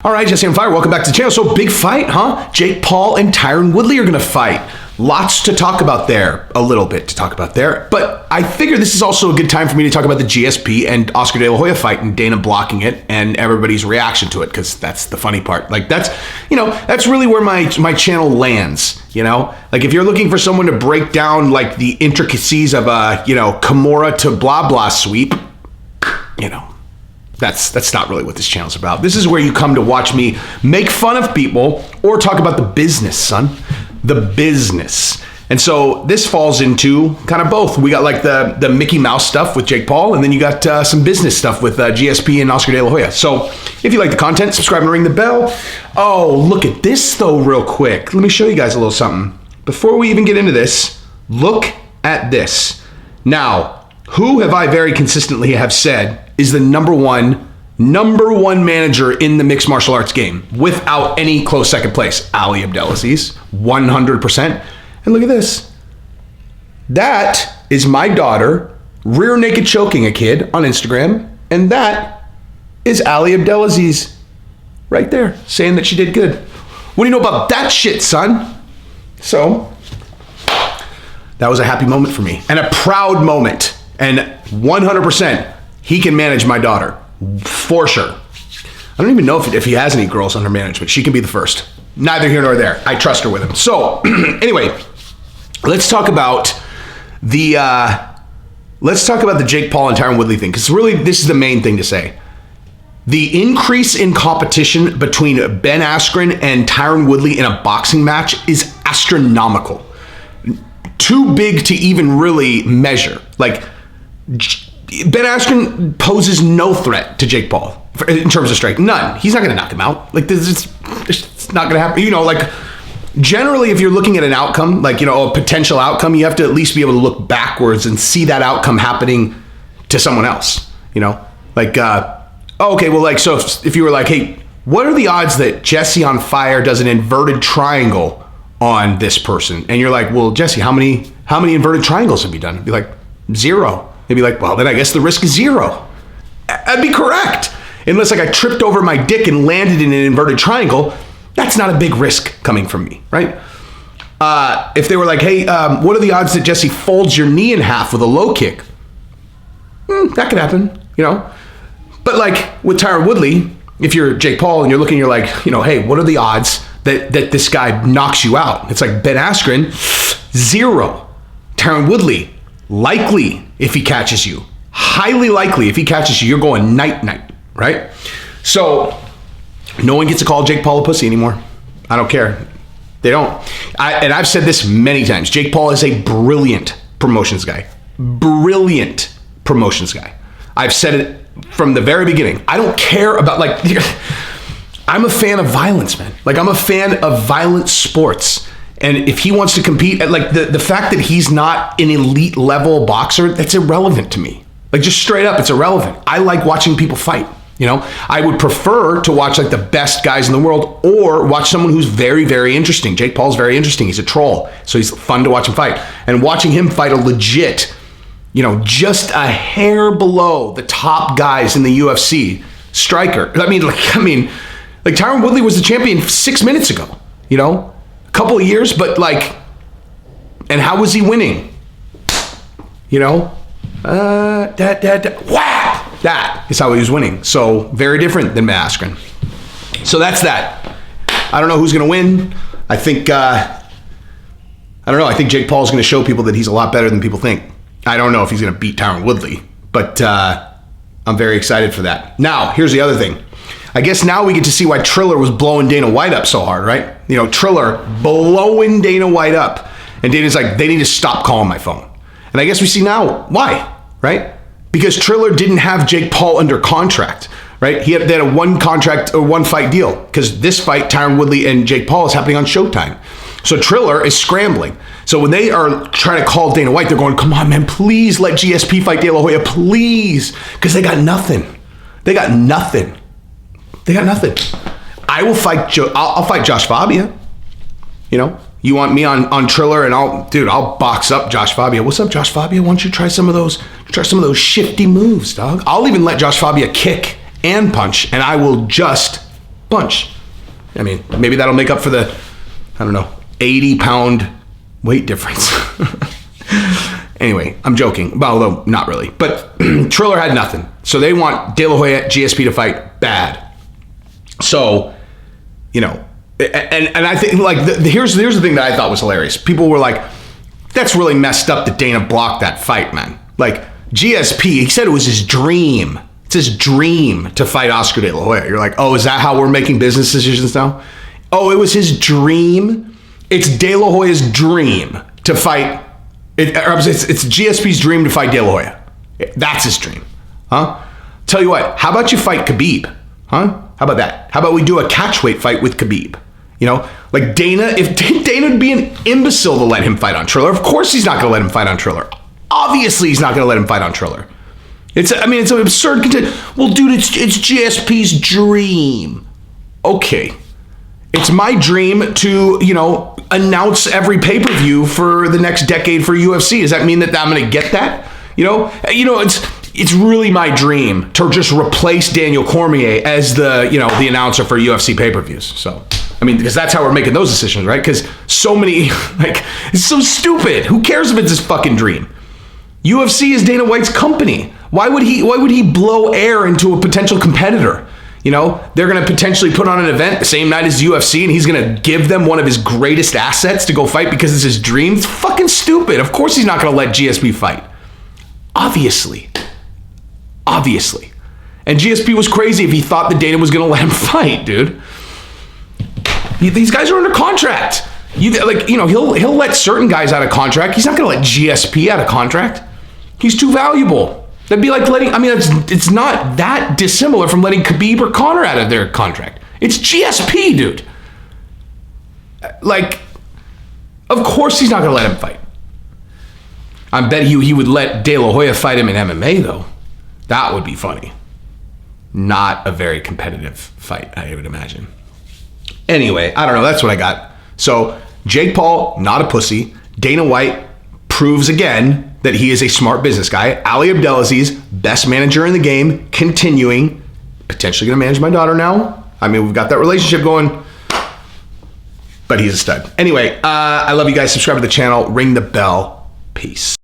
All right, Jesse on Fire, welcome back to the channel. So big fight, huh? Jake Paul and Tyron Woodley are going to fight. Lots to talk about there, a little bit to talk about there. But I figure this is also a good time for me to talk about the GSP and Oscar De La Hoya fight and Dana blocking it and everybody's reaction to it, because that's the funny part. Like that's really where my channel lands, Like if you're looking for someone to break down like the intricacies of a, Kimura to blah blah sweep, That's not really what this channel's about. This is where you come to watch me make fun of people or talk about the business, son. The business. And so this falls into kind of both. We got like the Mickey Mouse stuff with Jake Paul, and then you got some business stuff with GSP and Oscar De La Hoya. So if you like the content, subscribe and ring the bell. Oh, look at this though real quick. Let me show you guys a little something. Before we even get into this, look at this. Now, who have I very consistently have said is the number one manager in the mixed martial arts game without any close second place? Ali Abdelaziz, 100%. And look at this. That is my daughter rear naked choking a kid on Instagram. And that is Ali Abdelaziz right there saying that she did good. What do you know about that shit, son? So that was a happy moment for me and a proud moment. And 100%, he can manage my daughter for sure. I don't even know if he has any girls under management. She can be the first. Neither here nor there. I trust her with him. So anyway, let's talk about the Jake Paul and Tyron Woodley thing, because really this is the main thing to say. The increase in competition between Ben Askren and Tyron Woodley in a boxing match is astronomical. Too big to even really measure. Like, Ben Askren poses no threat to Jake Paul in terms of strike. None. He's not going to knock him out. Like, it's not going to happen. Like, generally, if you're looking at an outcome, like, a potential outcome, you have to at least be able to look backwards and see that outcome happening to someone else, Like, okay, well, like, so if you were like, hey, what are the odds that Jesse on Fire does an inverted triangle on this person? And you're like, well, Jesse, how many inverted triangles have you done? It'd be like, 0. They'd be like, well, then I guess the risk is 0. I'd be correct. Unless like I tripped over my dick and landed in an inverted triangle, that's not a big risk coming from me, right? If they were like, hey, what are the odds that Jesse folds your knee in half with a low kick? That could happen, But like with Tyron Woodley, if you're Jake Paul and you're looking, you're like, hey, what are the odds that this guy knocks you out? It's like Ben Askren, 0. Tyron Woodley, likely if he catches you. Highly likely if he catches you, you're going night-night, right? So no one gets to call Jake Paul a pussy anymore. I don't care. They don't. And I've said this many times. Jake Paul is a brilliant promotions guy. Brilliant promotions guy. I've said it from the very beginning. I don't care about, like, I'm a fan of violence, man. Like, I'm a fan of violent sports. And if he wants to compete, like the fact that he's not an elite level boxer, that's irrelevant to me. Like, just straight up, it's irrelevant. I like watching people fight. I would prefer to watch like the best guys in the world or watch someone who's very, very interesting. Jake Paul's very interesting. He's a troll. So he's fun to watch him fight. And watching him fight a legit, just a hair below the top guys in the UFC striker. I mean, Tyron Woodley was the champion 6 minutes ago, couple of years, but like, and how was he winning? That is how he was winning. So very different than Ben Askren. So that's that. I don't know who's going to win. I think, I don't know. I think Jake Paul is going to show people that he's a lot better than people think. I don't know if he's going to beat Tyron Woodley, but I'm very excited for that. Now, here's the other thing. I guess now we get to see why Triller was blowing Dana White up so hard, right? Triller blowing Dana White up. And Dana's like, they need to stop calling my phone. And I guess we see now why, right? Because Triller didn't have Jake Paul under contract, right? They had a one fight deal, because this fight, Tyron Woodley and Jake Paul, is happening on Showtime. So Triller is scrambling. So when they are trying to call Dana White, they're going, come on, man, please let GSP fight De La Hoya, please. Because they got nothing. They got nothing. I'll fight Josh Fabia. You want me on Triller, and I'll box up Josh Fabia. What's up, Josh Fabia? Why don't you try some of those shifty moves, dog? I'll even let Josh Fabia kick and punch, and I will just Bunch. I mean, maybe that'll make up for the, 80-pound weight difference. Anyway, I'm joking. Well, although not really. But Triller had nothing. So they want De La Hoya, GSP to fight bad. So, and I think, like, here's the thing that I thought was hilarious. People were like, that's really messed up that Dana blocked that fight, man. Like, GSP, he said it was his dream. It's his dream to fight Oscar De La Hoya. You're like, oh, is that how we're making business decisions now? Oh, it was his dream. It's De La Hoya's dream to fight. It's GSP's dream to fight De La Hoya. That's his dream. Huh? Tell you what, how about you fight Khabib? Huh? How about that? How about we do a catchweight fight with Khabib? Like Dana, if Dana would be an imbecile to let him fight on Triller, of course he's not going to let him fight on Triller. Obviously he's not going to let him fight on Triller. It's an absurd contention. Well, dude, it's GSP's dream. Okay. It's my dream to, announce every pay-per-view for the next decade for UFC. Does that mean that I'm going to get that? It's really my dream to just replace Daniel Cormier as the announcer for UFC pay-per-views. So, because that's how we're making those decisions, right? Because so many, it's so stupid. Who cares if it's his fucking dream? UFC is Dana White's company. Why would he blow air into a potential competitor? They're going to potentially put on an event the same night as UFC, and he's going to give them one of his greatest assets to go fight because it's his dream. It's fucking stupid. Of course he's not going to let GSP fight. Obviously. And GSP was crazy if he thought that Dana was going to let him fight, dude. These guys are under contract. He'll let certain guys out of contract. He's not going to let GSP out of contract. He's too valuable. That'd be like it's not that dissimilar from letting Khabib or Conor out of their contract. It's GSP, dude. Like, of course he's not going to let him fight. I bet he would let De La Hoya fight him in MMA, though. That would be funny. Not a very competitive fight, I would imagine. Anyway, I don't know. That's what I got. So, Jake Paul, not a pussy. Dana White proves again that he is a smart business guy. Ali Abdelaziz, best manager in the game, continuing. Potentially going to manage my daughter now. We've got that relationship going. But he's a stud. Anyway, I love you guys. Subscribe to the channel. Ring the bell. Peace.